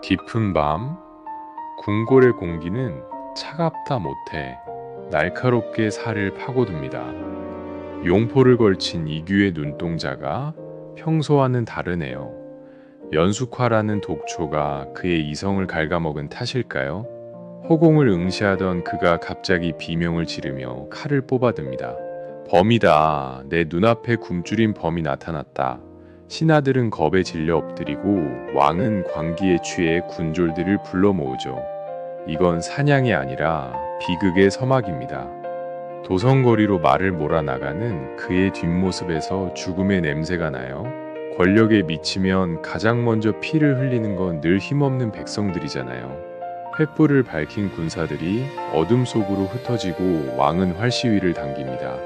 깊은 밤, 궁궐의 공기는 차갑다 못해 날카롭게 살을 파고듭니다. 용포를 걸친 이규의 눈동자가 평소와는 다르네요. 연숙화라는 독초가 그의 이성을 갉아먹은 탓일까요? 허공을 응시하던 그가 갑자기 비명을 지르며 칼을 뽑아듭니다. 범이다. 내 눈앞에 굶주린 범이 나타났다. 신하들은 겁에 질려 엎드리고 왕은 광기에 취해 군졸들을 불러 모으죠. 이건 사냥이 아니라 비극의 서막입니다. 도성거리로 말을 몰아나가는 그의 뒷모습에서 죽음의 냄새가 나요. 권력에 미치면 가장 먼저 피를 흘리는 건 늘 힘없는 백성들이잖아요. 횃불을 밝힌 군사들이 어둠 속으로 흩어지고 왕은 활시위를 당깁니다.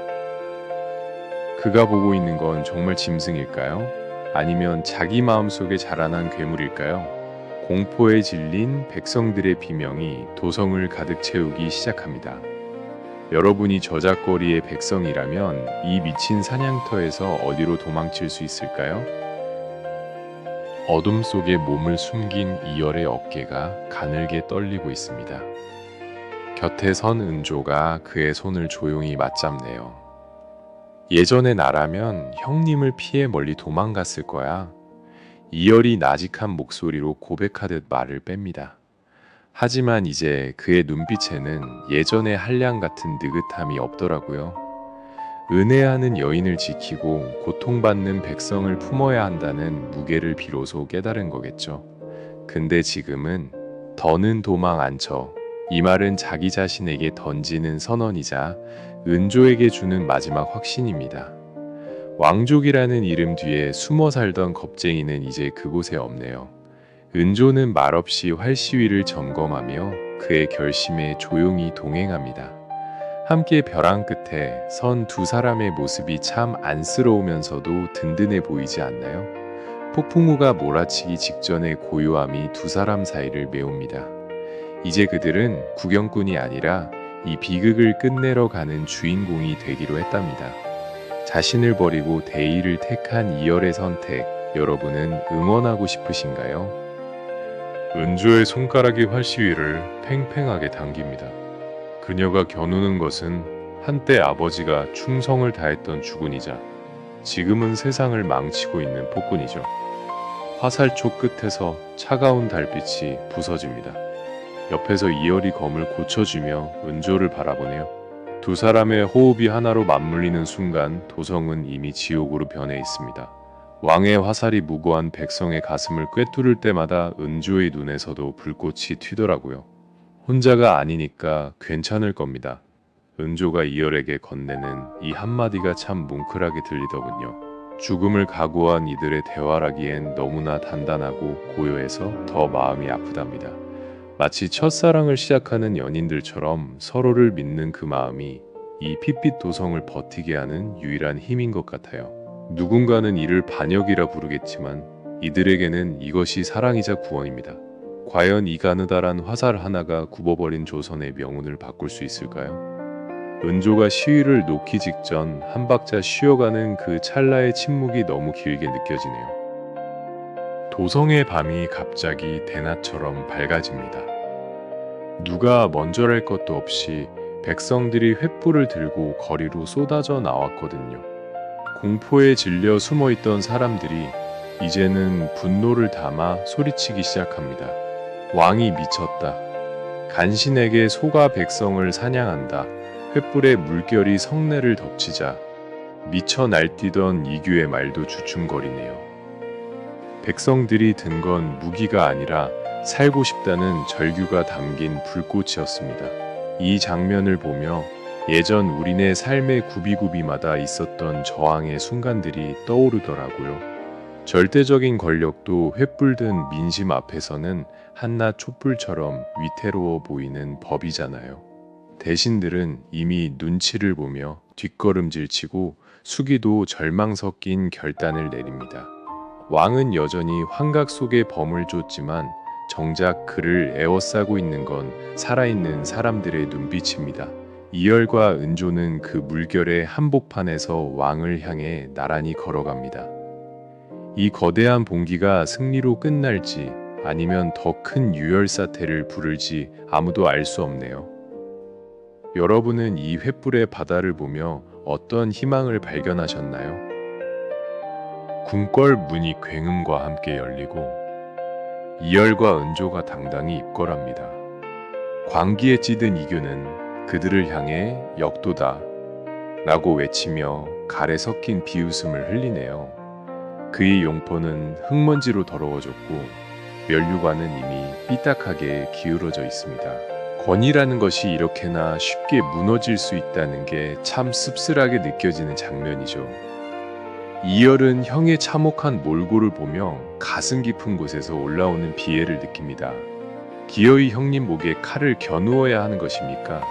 그가 보고 있는 건 정말 짐승일까요? 아니면 자기 마음속에 자라난 괴물일까요? 공포에 질린 백성들의 비명이 도성을 가득 채우기 시작합니다. 여러분이 저작거리의 백성이라면 이 미친 사냥터에서 어디로 도망칠 수 있을까요? 어둠 속에 몸을 숨긴 이열의 어깨가 가늘게 떨리고 있습니다. 곁에 선 은조가 그의 손을 조용히 맞잡네요. 예전의 나라면 형님을 피해 멀리 도망갔을 거야. 이열이 나직한 목소리로 고백하듯 말을 뺍니다. 하지만 이제 그의 눈빛에는 예전의 한량 같은 느긋함이 없더라고요. 은혜하는 여인을 지키고 고통받는 백성을 품어야 한다는 무게를 비로소 깨달은 거겠죠. 근데 지금은 더는 도망 안 쳐. 이 말은 자기 자신에게 던지는 선언이자 은조에게 주는 마지막 확신입니다. 왕족이라는 이름 뒤에 숨어 살던 겁쟁이는 이제 그곳에 없네요. 은조는 말없이 활시위를 점검하며 그의 결심에 조용히 동행합니다. 함께 벼랑 끝에 선 두 사람의 모습이 참 안쓰러우면서도 든든해 보이지 않나요? 폭풍우가 몰아치기 직전의 고요함이 두 사람 사이를 메웁니다. 이제 그들은 구경꾼이 아니라 이 비극을 끝내러 가는 주인공이 되기로 했답니다. 자신을 버리고 대의를 택한 이열의 선택, 여러분은 응원하고 싶으신가요? 은조의 손가락이 활시위를 팽팽하게 당깁니다. 그녀가 겨누는 것은 한때 아버지가 충성을 다했던 주군이자 지금은 세상을 망치고 있는 폭군이죠. 화살촉 끝에서 차가운 달빛이 부서집니다. 옆에서 이열이 검을 고쳐주며 은조를 바라보네요. 두 사람의 호흡이 하나로 맞물리는 순간 도성은 이미 지옥으로 변해 있습니다. 왕의 화살이 무고한 백성의 가슴을 꿰뚫을 때마다 은조의 눈에서도 불꽃이 튀더라고요. 혼자가 아니니까 괜찮을 겁니다. 은조가 이열에게 건네는 이 한마디가 참 뭉클하게 들리더군요. 죽음을 각오한 이들의 대화라기엔 너무나 단단하고 고요해서 더 마음이 아프답니다. 마치 첫사랑을 시작하는 연인들처럼 서로를 믿는 그 마음이 이 핏빛 도성을 버티게 하는 유일한 힘인 것 같아요. 누군가는 이를 반역이라 부르겠지만 이들에게는 이것이 사랑이자 구원입니다. 과연 이 가느다란 화살 하나가 굽어버린 조선의 명운을 바꿀 수 있을까요? 은조가 시위를 놓기 직전 한 박자 쉬어가는 그 찰나의 침묵이 너무 길게 느껴지네요. 도성의 밤이 갑자기 대낮처럼 밝아집니다. 누가 먼저랄 것도 없이 백성들이 횃불을 들고 거리로 쏟아져 나왔거든요. 공포에 질려 숨어있던 사람들이 이제는 분노를 담아 소리치기 시작합니다. 왕이 미쳤다. 간신에게 소가 백성을 사냥한다. 횃불의 물결이 성내를 덮치자 미쳐 날뛰던 이규의 말도 주춤거리네요. 백성들이 든 건 무기가 아니라 살고 싶다는 절규가 담긴 불꽃이었습니다. 이 장면을 보며 예전 우리네 삶의 구비구비마다 있었던 저항의 순간들이 떠오르더라고요. 절대적인 권력도 횃불 든 민심 앞에서는 한낱 촛불처럼 위태로워 보이는 법이잖아요. 대신들은 이미 눈치를 보며 뒷걸음질치고 수기도 절망 섞인 결단을 내립니다. 왕은 여전히 환각 속에 범을 쫓지만 정작 그를 에워싸고 있는 건 살아있는 사람들의 눈빛입니다. 이열과 은조는 그 물결의 한복판에서 왕을 향해 나란히 걸어갑니다. 이 거대한 봉기가 승리로 끝날지 아니면 더 큰 유혈 사태를 부를지 아무도 알 수 없네요. 여러분은 이 횃불의 바다를 보며 어떤 희망을 발견하셨나요? 궁궐 문이 굉음과 함께 열리고 이열과 은조가 당당히 입궐합니다. 광기에 찌든 이규는 그들을 향해 역도다 라고 외치며 갈에 섞인 비웃음을 흘리네요. 그의 용포는 흙먼지로 더러워졌고 면류관은 이미 삐딱하게 기울어져 있습니다. 권위라는 것이 이렇게나 쉽게 무너질 수 있다는 게 참 씁쓸하게 느껴지는 장면이죠. 이열은 형의 참혹한 몰골을 보며 가슴 깊은 곳에서 올라오는 비애를 느낍니다. 기어이 형님 목에 칼을 겨누어야 하는 것입니까?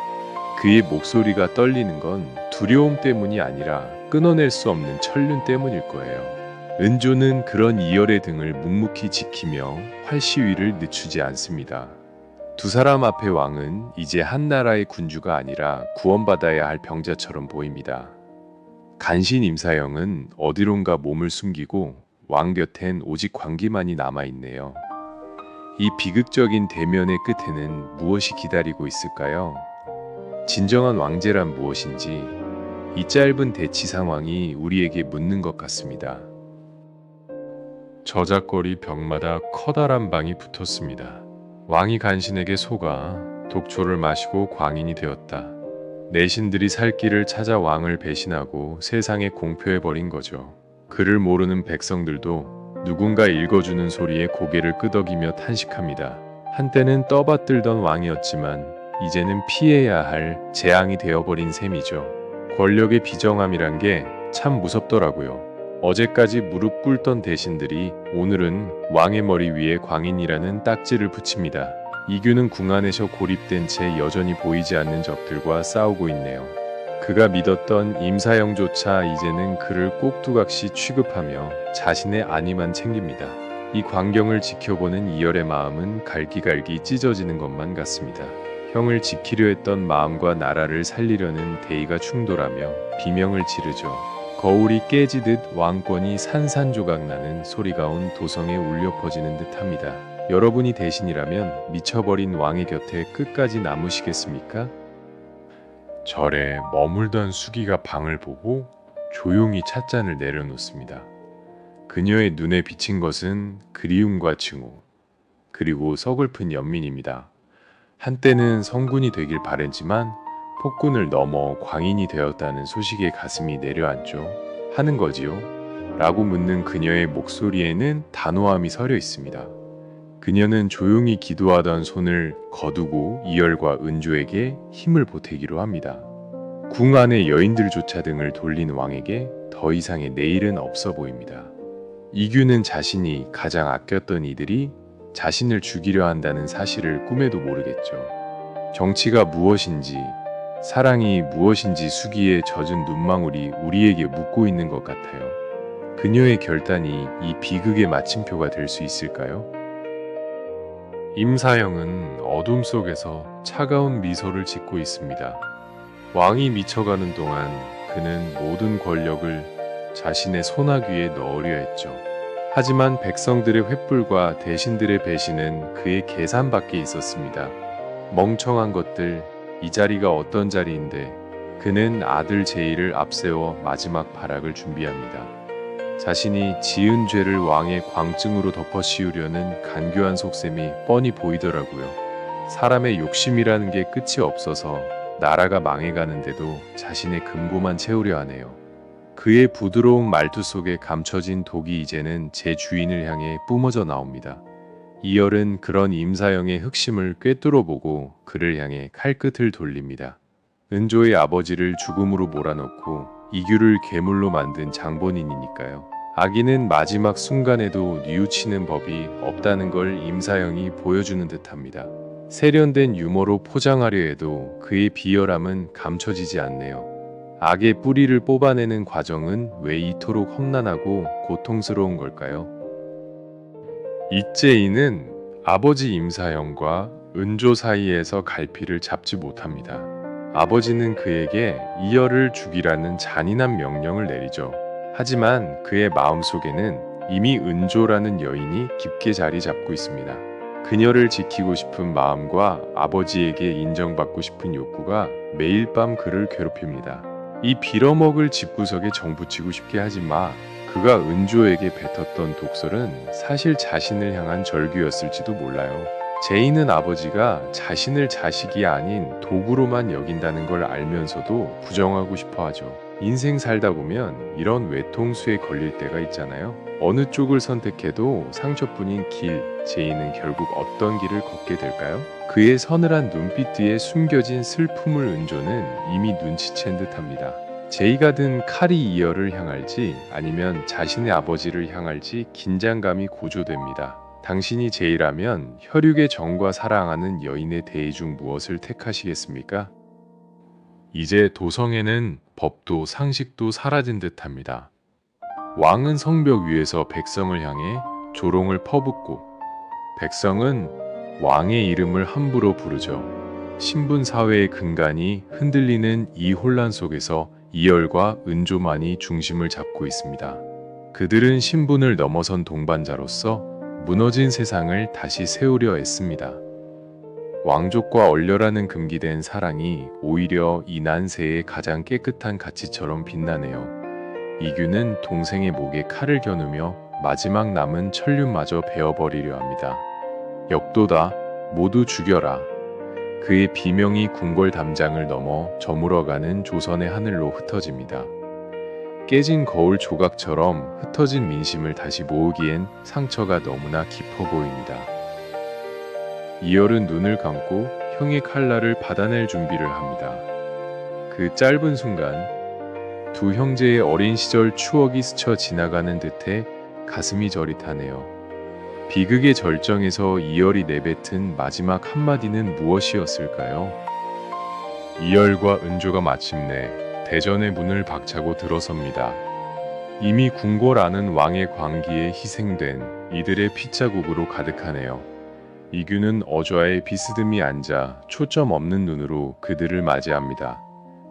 그의 목소리가 떨리는 건 두려움 때문이 아니라 끊어낼 수 없는 천륜 때문일 거예요. 은조는 그런 이열의 등을 묵묵히 지키며 활시위를 늦추지 않습니다. 두 사람 앞의 왕은 이제 한 나라의 군주가 아니라 구원받아야 할 병자처럼 보입니다. 간신 임사영은 어디론가 몸을 숨기고 왕 곁엔 오직 광기만이 남아있네요. 이 비극적인 대면의 끝에는 무엇이 기다리고 있을까요? 진정한 왕제란 무엇인지 이 짧은 대치 상황이 우리에게 묻는 것 같습니다. 저작거리 벽마다 커다란 방이 붙었습니다. 왕이 간신에게 속아 독초를 마시고 광인이 되었다. 내신들이 살 길을 찾아 왕을 배신하고 세상에 공표해버린 거죠. 그를 모르는 백성들도 누군가 읽어주는 소리에 고개를 끄덕이며 탄식합니다. 한때는 떠받들던 왕이었지만 이제는 피해야 할 재앙이 되어버린 셈이죠. 권력의 비정함이란 게 참 무섭더라고요. 어제까지 무릎 꿇던 대신들이 오늘은 왕의 머리 위에 광인이라는 딱지를 붙입니다. 이규는 궁 안에서 고립된 채 여전히 보이지 않는 적들과 싸우고 있네요. 그가 믿었던 임사영조차 이제는 그를 꼭두각시 취급하며 자신의 안위만 챙깁니다. 이 광경을 지켜보는 이열의 마음은 갈기갈기 찢어지는 것만 같습니다. 형을 지키려 했던 마음과 나라를 살리려는 대의가 충돌하며 비명을 지르죠. 거울이 깨지듯 왕권이 산산조각 나는 소리가 온 도성에 울려 퍼지는 듯합니다. 여러분이 대신이라면 미쳐버린 왕의 곁에 끝까지 남으시겠습니까? 절에 머물던 수기가 방을 보고 조용히 찻잔을 내려놓습니다. 그녀의 눈에 비친 것은 그리움과 증오, 그리고 서글픈 연민입니다. 한때는 성군이 되길 바랬지만 폭군을 넘어 광인이 되었다는 소식에 가슴이 내려앉죠. 하는 거지요? 라고 묻는 그녀의 목소리에는 단호함이 서려 있습니다. 그녀는 조용히 기도하던 손을 거두고 이열과 은조에게 힘을 보태기로 합니다. 궁 안의 여인들조차 등을 돌린 왕에게 더 이상의 내일은 없어 보입니다. 이규는 자신이 가장 아꼈던 이들이 자신을 죽이려 한다는 사실을 꿈에도 모르겠죠. 정치가 무엇인지, 사랑이 무엇인지 수기에 젖은 눈망울이 우리에게 묻고 있는 것 같아요. 그녀의 결단이 이 비극의 마침표가 될 수 있을까요? 임사영은 어둠 속에서 차가운 미소를 짓고 있습니다. 왕이 미쳐가는 동안 그는 모든 권력을 자신의 손아귀에 넣으려 했죠. 하지만 백성들의 횃불과 대신들의 배신은 그의 계산 밖에 있었습니다. 멍청한 것들, 이 자리가 어떤 자리인데 그는 아들 제의를 앞세워 마지막 발악을 준비합니다. 자신이 지은 죄를 왕의 광증으로 덮어 씌우려는 간교한 속셈이 뻔히 보이더라고요. 사람의 욕심이라는 게 끝이 없어서 나라가 망해가는데도 자신의 금고만 채우려 하네요. 그의 부드러운 말투 속에 감춰진 독이 이제는 제 주인을 향해 뿜어져 나옵니다. 이열은 그런 임사영의 흑심을 꿰뚫어보고 그를 향해 칼끝을 돌립니다. 은조의 아버지를 죽음으로 몰아넣고 이규를 괴물로 만든 장본인이니까요. 악인은 마지막 순간에도 뉘우치는 법이 없다는 걸 임사영이 보여주는 듯합니다. 세련된 유머로 포장하려 해도 그의 비열함은 감춰지지 않네요. 악의 뿌리를 뽑아내는 과정은 왜 이토록 험난하고 고통스러운 걸까요? 이재인은 아버지 임사영과 은조 사이에서 갈피를 잡지 못합니다. 아버지는 그에게 이열을 죽이라는 잔인한 명령을 내리죠. 하지만 그의 마음속에는 이미 은조라는 여인이 깊게 자리 잡고 있습니다. 그녀를 지키고 싶은 마음과 아버지에게 인정받고 싶은 욕구가 매일 밤 그를 괴롭힙니다. 이 빌어먹을 집구석에 정붙이고 싶게 하지 마. 그가 은조에게 뱉었던 독설은 사실 자신을 향한 절규였을지도 몰라요. 제이는 아버지가 자신을 자식이 아닌 도구로만 여긴다는 걸 알면서도 부정하고 싶어 하죠. 인생 살다 보면 이런 외통수에 걸릴 때가 있잖아요. 어느 쪽을 선택해도 상처뿐인 길, 제이는 결국 어떤 길을 걷게 될까요? 그의 서늘한 눈빛 뒤에 숨겨진 슬픔을 은조는 이미 눈치챈 듯합니다. 제이가 든 칼이 이어를 향할지 아니면 자신의 아버지를 향할지 긴장감이 고조됩니다. 당신이 제이라면 혈육의 정과 사랑하는 여인의 대의 중 무엇을 택하시겠습니까? 이제 도성에는 법도 상식도 사라진 듯합니다. 왕은 성벽 위에서 백성을 향해 조롱을 퍼붓고 백성은 왕의 이름을 함부로 부르죠. 신분 사회의 근간이 흔들리는 이 혼란 속에서 이열과 은조만이 중심을 잡고 있습니다. 그들은 신분을 넘어선 동반자로서 무너진 세상을 다시 세우려 애씁니다. 왕족과 얼려라는 금기된 사랑이 오히려 이 난세의 가장 깨끗한 가치처럼 빛나네요. 이규는 동생의 목에 칼을 겨누며 마지막 남은 천륜마저 베어버리려 합니다. 역도다, 모두 죽여라. 그의 비명이 궁궐 담장을 넘어 저물어가는 조선의 하늘로 흩어집니다. 깨진 거울 조각처럼 흩어진 민심을 다시 모으기엔 상처가 너무나 깊어 보입니다. 이열은 눈을 감고 형의 칼날을 받아낼 준비를 합니다. 그 짧은 순간 두 형제의 어린 시절 추억이 스쳐 지나가는 듯해 가슴이 저릿하네요. 비극의 절정에서 이열이 내뱉은 마지막 한마디는 무엇이었을까요? 이열과 은조가 마침내 대전의 문을 박차고 들어섭니다. 이미 궁궐 안은 왕의 광기에 희생된 이들의 핏자국으로 가득하네요. 이규는 어좌에 비스듬히 앉아 초점 없는 눈으로 그들을 맞이합니다.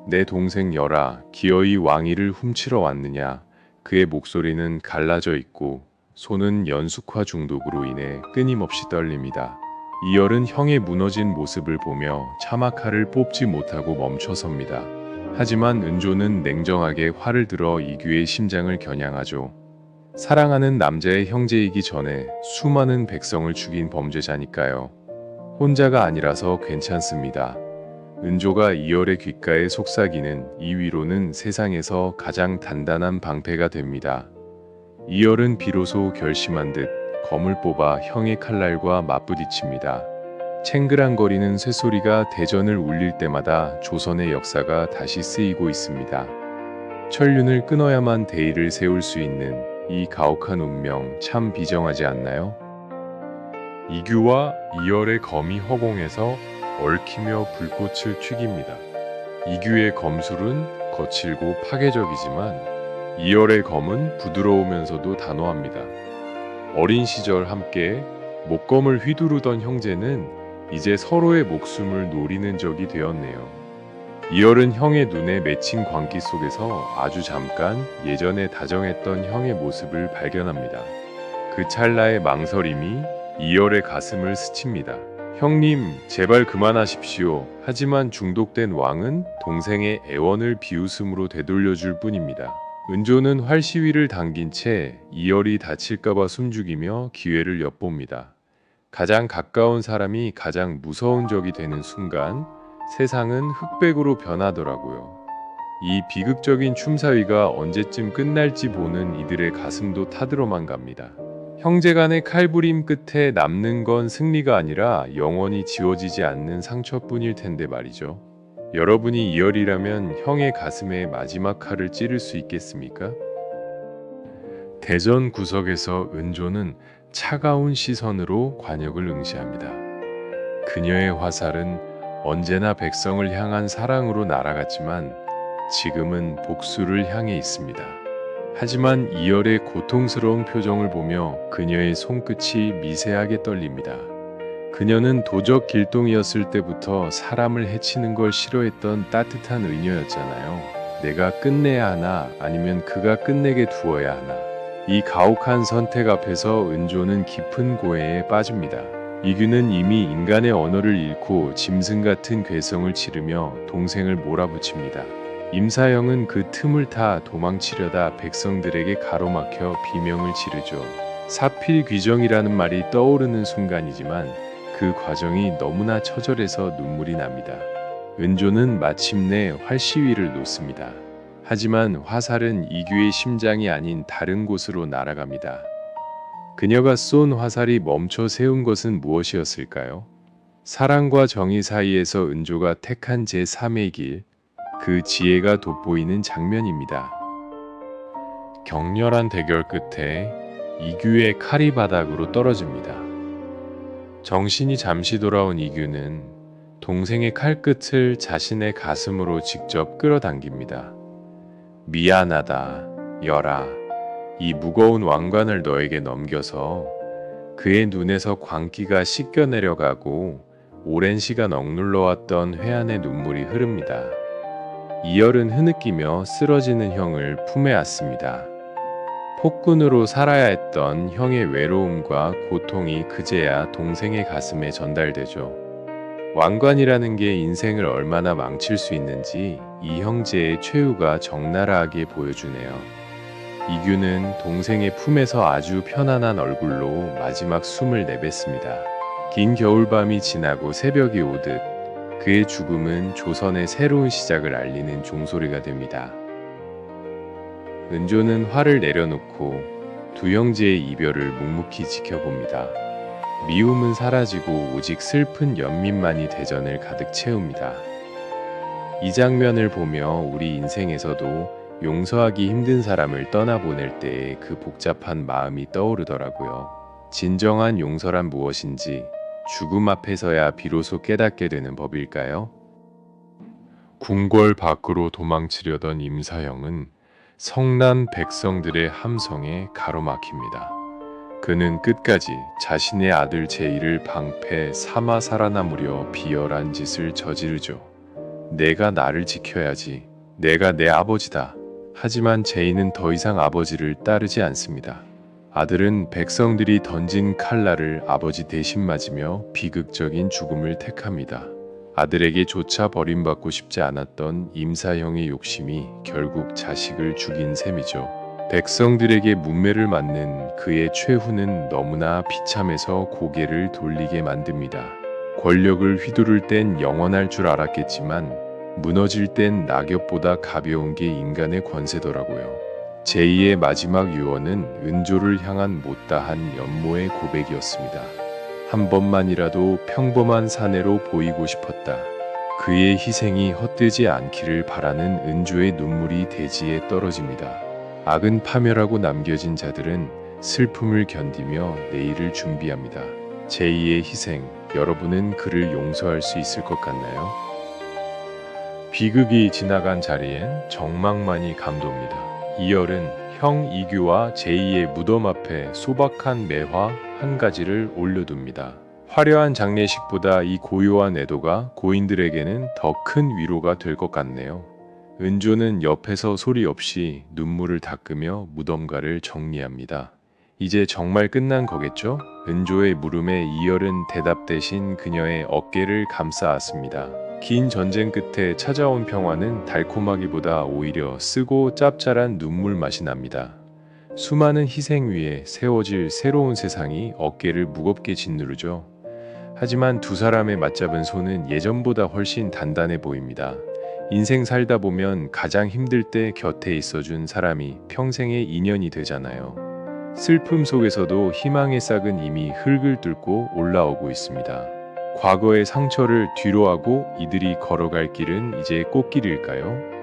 내 동생 열아, 기어이 왕위를 훔치러 왔느냐. 그의 목소리는 갈라져 있고 손은 연숙화 중독으로 인해 끊임없이 떨립니다. 이열은 형의 무너진 모습을 보며 차마 칼을 뽑지 못하고 멈춰섭니다. 하지만 은조는 냉정하게 활을 들어 이규의 심장을 겨냥하죠. 사랑하는 남자의 형제이기 전에 수많은 백성을 죽인 범죄자니까요. 혼자가 아니라서 괜찮습니다. 은조가 이열의 귓가에 속삭이는 이 위로는 세상에서 가장 단단한 방패가 됩니다. 이열은 비로소 결심한 듯 검을 뽑아 형의 칼날과 맞부딪힙니다. 챙그랑거리는 쇠소리가 대전을 울릴 때마다 조선의 역사가 다시 쓰이고 있습니다. 천륜을 끊어야만 대의를 세울 수 있는 이 가혹한 운명 참 비정하지 않나요? 이규와 이열의 검이 허공에서 얽히며 불꽃을 튀깁니다. 이규의 검술은 거칠고 파괴적이지만 이열의 검은 부드러우면서도 단호합니다. 어린 시절 함께 목검을 휘두르던 형제는 이제 서로의 목숨을 노리는 적이 되었네요. 이열은 형의 눈에 맺힌 광기 속에서 아주 잠깐 예전에 다정했던 형의 모습을 발견합니다. 그 찰나의 망설임이 이열의 가슴을 스칩니다. 형님, 제발 그만하십시오. 하지만 중독된 왕은 동생의 애원을 비웃음으로 되돌려줄 뿐입니다. 은조는 활시위를 당긴 채 이열이 다칠까봐 숨죽이며 기회를 엿봅니다. 가장 가까운 사람이 가장 무서운 적이 되는 순간 세상은 흑백으로 변하더라고요. 이 비극적인 춤사위가 언제쯤 끝날지 보는 이들의 가슴도 타들어만 갑니다. 형제간의 칼부림 끝에 남는 건 승리가 아니라 영원히 지워지지 않는 상처뿐일 텐데 말이죠. 여러분이 이열이라면 형의 가슴에 마지막 칼을 찌를 수 있겠습니까? 대전 구석에서 은조는 차가운 시선으로 관역을 응시합니다. 그녀의 화살은 언제나 백성을 향한 사랑으로 날아갔지만 지금은 복수를 향해 있습니다. 하지만 이열의 고통스러운 표정을 보며 그녀의 손끝이 미세하게 떨립니다. 그녀는 도적 길동이었을 때부터 사람을 해치는 걸 싫어했던 따뜻한 의녀였잖아요. 내가 끝내야 하나 아니면 그가 끝내게 두어야 하나. 이 가혹한 선택 앞에서 은조는 깊은 고해에 빠집니다. 이규는 이미 인간의 언어를 잃고 짐승 같은 괴성을 지르며 동생을 몰아붙입니다. 임사영은 그 틈을 타 도망치려다 백성들에게 가로막혀 비명을 지르죠. 사필귀정이라는 말이 떠오르는 순간이지만 그 과정이 너무나 처절해서 눈물이 납니다. 은조는 마침내 활시위를 놓습니다. 하지만 화살은 이규의 심장이 아닌 다른 곳으로 날아갑니다. 그녀가 쏜 화살이 멈춰 세운 것은 무엇이었을까요? 사랑과 정의 사이에서 은조가 택한 제3의 길, 그 지혜가 돋보이는 장면입니다. 격렬한 대결 끝에 이규의 칼이 바닥으로 떨어집니다. 정신이 잠시 돌아온 이규는 동생의 칼끝을 자신의 가슴으로 직접 끌어당깁니다. 미안하다, 열아. 이 무거운 왕관을 너에게 넘겨서 그의 눈에서 광기가 씻겨 내려가고 오랜 시간 억눌러왔던 회한의 눈물이 흐릅니다. 이열은 흐느끼며 쓰러지는 형을 품에 안습니다. 폭군으로 살아야 했던 형의 외로움과 고통이 그제야 동생의 가슴에 전달되죠. 왕관이라는 게 인생을 얼마나 망칠 수 있는지 이 형제의 최후가 적나라하게 보여주네요. 이규는 동생의 품에서 아주 편안한 얼굴로 마지막 숨을 내뱉습니다. 긴 겨울밤이 지나고 새벽이 오듯 그의 죽음은 조선의 새로운 시작을 알리는 종소리가 됩니다. 은조는 화를 내려놓고 두 형제의 이별을 묵묵히 지켜봅니다. 미움은 사라지고 오직 슬픈 연민만이 대전을 가득 채웁니다. 이 장면을 보며 우리 인생에서도 용서하기 힘든 사람을 떠나보낼 때의 그 복잡한 마음이 떠오르더라고요. 진정한 용서란 무엇인지 죽음 앞에서야 비로소 깨닫게 되는 법일까요? 궁궐 밖으로 도망치려던 임사영은 성난 백성들의 함성에 가로막힙니다. 그는 끝까지 자신의 아들 제1을 방패 삼아 살아남으려 비열한 짓을 저지르죠. 내가 나를 지켜야지. 내가 내 아버지다. 하지만 제이는 더 이상 아버지를 따르지 않습니다. 아들은 백성들이 던진 칼날을 아버지 대신 맞으며 비극적인 죽음을 택합니다. 아들에게 조차 버림받고 싶지 않았던 임사형의 욕심이 결국 자식을 죽인 셈이죠. 백성들에게 문매를 맞는 그의 최후는 너무나 비참해서 고개를 돌리게 만듭니다. 권력을 휘두를 땐 영원할 줄 알았겠지만 무너질 땐 낙엽보다 가벼운 게 인간의 권세더라고요. 제2의 마지막 유언은 은조를 향한 못다한 연모의 고백이었습니다. 한 번만이라도 평범한 사내로 보이고 싶었다. 그의 희생이 헛되지 않기를 바라는 은조의 눈물이 대지에 떨어집니다. 악은 파멸하고 남겨진 자들은 슬픔을 견디며 내일을 준비합니다. 제2의 희생, 여러분은 그를 용서할 수 있을 것 같나요? 비극이 지나간 자리엔 정막만이 감돕니다. 이열은 형 이규와 제2의 무덤 앞에 소박한 매화 한 가지를 올려둡니다. 화려한 장례식보다 이 고요한 애도가 고인들에게는 더 큰 위로가 될 것 같네요. 은조는 옆에서 소리 없이 눈물을 닦으며 무덤가를 정리합니다. 이제 정말 끝난 거겠죠? 은조의 물음에 이열은 대답 대신 그녀의 어깨를 감싸 안습니다. 긴 전쟁 끝에 찾아온 평화는 달콤하기보다 오히려 쓰고 짭짤한 눈물 맛이 납니다. 수많은 희생 위에 세워질 새로운 세상이 어깨를 무겁게 짓누르죠. 하지만 두 사람의 맞잡은 손은 예전보다 훨씬 단단해 보입니다. 인생 살다 보면 가장 힘들 때 곁에 있어준 사람이 평생의 인연이 되잖아요. 슬픔 속에서도 희망의 싹은 이미 흙을 뚫고 올라오고 있습니다. 과거의 상처를 뒤로하고 이들이 걸어갈 길은 이제 꽃길일까요?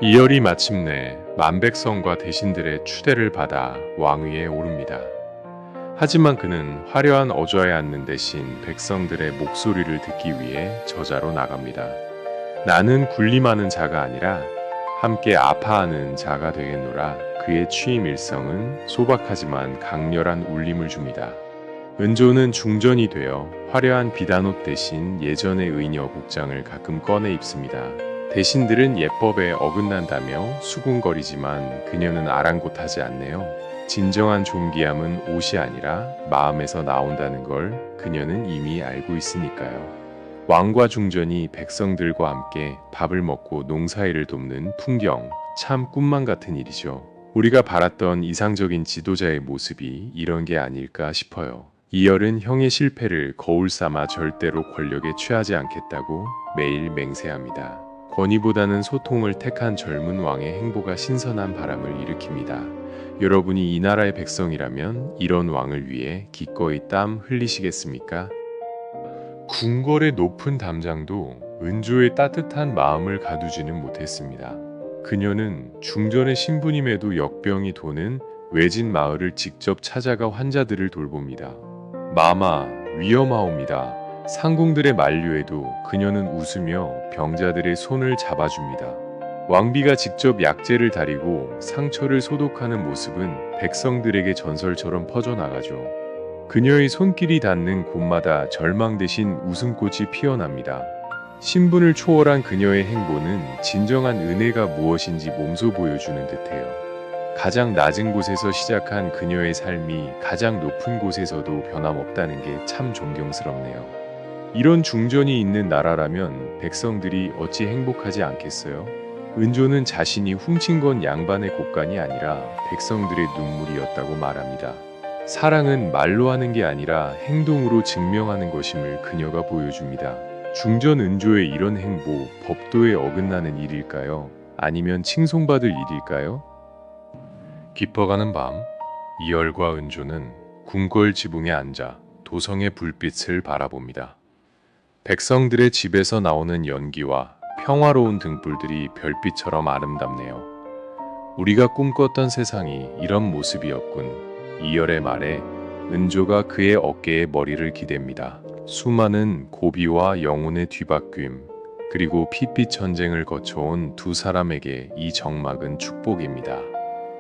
이열이 마침내 만백성과 대신들의 추대를 받아 왕위에 오릅니다. 하지만 그는 화려한 어좌에 앉는 대신 백성들의 목소리를 듣기 위해 저자로 나갑니다. 나는 군림하는 자가 아니라 함께 아파하는 자가 되겠노라. 그의 취임 일성은 소박하지만 강렬한 울림을 줍니다. 은조는 중전이 되어 화려한 비단옷 대신 예전의 의녀 복장을 가끔 꺼내 입습니다. 대신들은 예법에 어긋난다며 수군거리지만 그녀는 아랑곳하지 않네요. 진정한 존귀함은 옷이 아니라 마음에서 나온다는 걸 그녀는 이미 알고 있으니까요. 왕과 중전이 백성들과 함께 밥을 먹고 농사일을 돕는 풍경, 참 꿈만 같은 일이죠. 우리가 바랐던 이상적인 지도자의 모습이 이런 게 아닐까 싶어요. 이열은 형의 실패를 거울 삼아 절대로 권력에 취하지 않겠다고 매일 맹세합니다. 권위보다는 소통을 택한 젊은 왕의 행보가 신선한 바람을 일으킵니다. 여러분이 이 나라의 백성이라면 이런 왕을 위해 기꺼이 땀 흘리시겠습니까? 궁궐의 높은 담장도 은조의 따뜻한 마음을 가두지는 못했습니다. 그녀는 중전의 신부님에도 역병이 도는 외진 마을을 직접 찾아가 환자들을 돌봅니다. 마마, 위험하옵니다. 상궁들의 만류에도 그녀는 웃으며 병자들의 손을 잡아줍니다. 왕비가 직접 약재를 다리고 상처를 소독하는 모습은 백성들에게 전설처럼 퍼져나가죠. 그녀의 손길이 닿는 곳마다 절망 대신 웃음꽃이 피어납니다. 신분을 초월한 그녀의 행보는 진정한 은혜가 무엇인지 몸소 보여주는 듯해요. 가장 낮은 곳에서 시작한 그녀의 삶이 가장 높은 곳에서도 변함없다는 게 참 존경스럽네요. 이런 중전이 있는 나라라면 백성들이 어찌 행복하지 않겠어요? 은조는 자신이 훔친 건 양반의 곡간이 아니라 백성들의 눈물이었다고 말합니다. 사랑은 말로 하는 게 아니라 행동으로 증명하는 것임을 그녀가 보여줍니다. 중전 은조의 이런 행보, 법도에 어긋나는 일일까요? 아니면 칭송받을 일일까요? 깊어가는 밤, 이열과 은조는 궁궐 지붕에 앉아 도성의 불빛을 바라봅니다. 백성들의 집에서 나오는 연기와 평화로운 등불들이 별빛처럼 아름답네요. 우리가 꿈꿨던 세상이 이런 모습이었군. 이열의 말에 은조가 그의 어깨에 머리를 기댑니다. 수많은 고비와 영혼의 뒤바뀜, 그리고 핏빛 전쟁을 거쳐온 두 사람에게 이 정막은 축복입니다.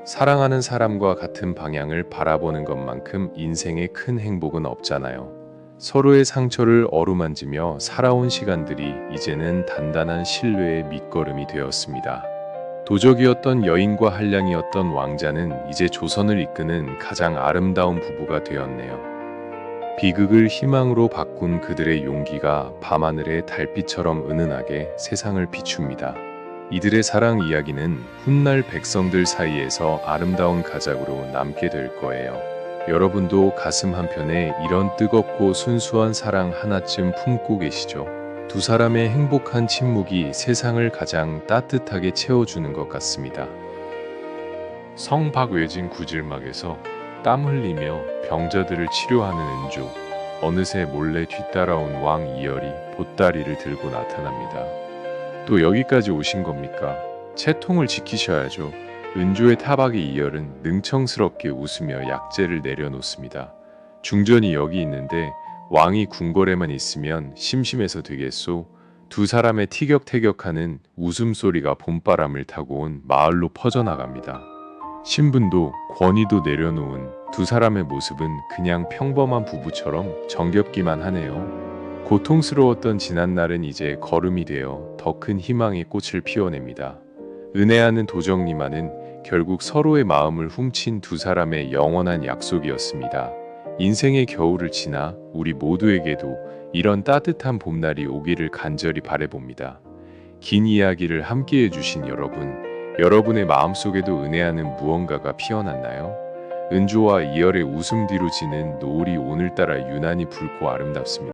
사랑하는 사람과 같은 방향을 바라보는 것만큼 인생에 큰 행복은 없잖아요. 서로의 상처를 어루만지며 살아온 시간들이 이제는 단단한 신뢰의 밑거름이 되었습니다. 도적이었던 여인과 한량이었던 왕자는 이제 조선을 이끄는 가장 아름다운 부부가 되었네요. 비극을 희망으로 바꾼 그들의 용기가 밤하늘의 달빛처럼 은은하게 세상을 비춥니다. 이들의 사랑 이야기는 훗날 백성들 사이에서 아름다운 가작으로 남게 될 거예요. 여러분도 가슴 한편에 이런 뜨겁고 순수한 사랑 하나쯤 품고 계시죠? 두 사람의 행복한 침묵이 세상을 가장 따뜻하게 채워주는 것 같습니다. 성박 외진 구질막에서 땀 흘리며 병자들을 치료하는 은조. 어느새 몰래 뒤따라온 왕 이열이 보따리를 들고 나타납니다. 또 여기까지 오신 겁니까? 채통을 지키셔야죠. 은조의 타박의 이열은 능청스럽게 웃으며 약재를 내려놓습니다. 중전이 여기 있는데 왕이 궁궐에만 있으면 심심해서 되겠소. 두 사람의 티격태격하는 웃음소리가 봄바람을 타고 온 마을로 퍼져나갑니다. 신분도 권위도 내려놓은 두 사람의 모습은 그냥 평범한 부부처럼 정겹기만 하네요. 고통스러웠던 지난날은 이제 걸음이 되어 더 큰 희망의 꽃을 피워냅니다. 은혜하는 도적님만은 결국 서로의 마음을 훔친 두 사람의 영원한 약속이었습니다. 인생의 겨울을 지나 우리 모두에게도 이런 따뜻한 봄날이 오기를 간절히 바라봅니다. 긴 이야기를 함께해 주신 여러분, 여러분의 마음속에도 은혜하는 무언가가 피어났나요? 은조와 이열의 웃음 뒤로 지는 노을이 오늘따라 유난히 붉고 아름답습니다.